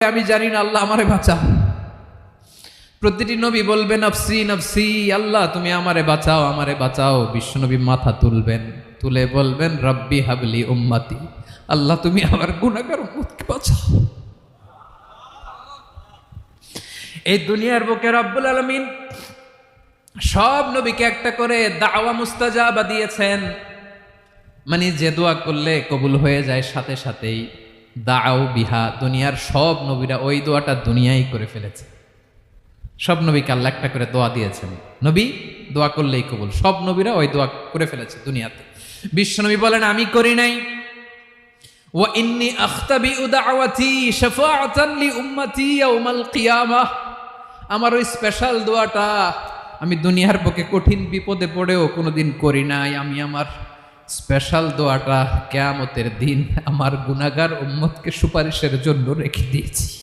আমি জানি না, আল্লাহ আমারে বাঁচাও। প্রতিটি নবী বলবেন নফসি নফসি, আল্লাহ তুমি আমারে বাঁচাও, আমারে বাঁচাও। বিশ্বনবী মাথা তুলবেন, তুলে বলবেন রব্বি হাবলি উম্মতি, আল্লাহ তুমি আমার গুনাহগার উম্মতকে বাঁচাও। এই দুনিয়ার বুকে রব্বুল আলামিন সব নবীকে একটা করে দাওয়া মুস্তাজাবা দিয়েছেন, মানে যে দোয়া করলে কবুল হয়ে যায় সাথে সাথেই। দাও বিহা, দুনিয়ার সব নবীরা ওই দোয়াটা দুনিয়ায় করে ফেলেছে। সব নবীকে আল্লাহ একটা করে দোয়া দিয়েছেন, নবী দোয়া করলেই কবুল। সব নবীরা ওই দোয়া করে ফেলেছে দুনিয়াতে। বিশ্বনবী বলেন আমি করি নাই। ওয়া ইন্নী আখতাবিউ দাওয়াতি শাফাআতান লি উম্মতি ইয়াউমাল কিয়ামাহ, আমার ওই স্পেশাল দোয়াটা আমি দুনিয়ার বুকে কঠিন বিপদে পড়েও কোনোদিন করি নাই। আমি আমার স্পেশাল দোয়াটা কিয়ামতের দিন আমার গুনাহগার উম্মতকে সুপারিশের জন্য রেখে দিয়েছি।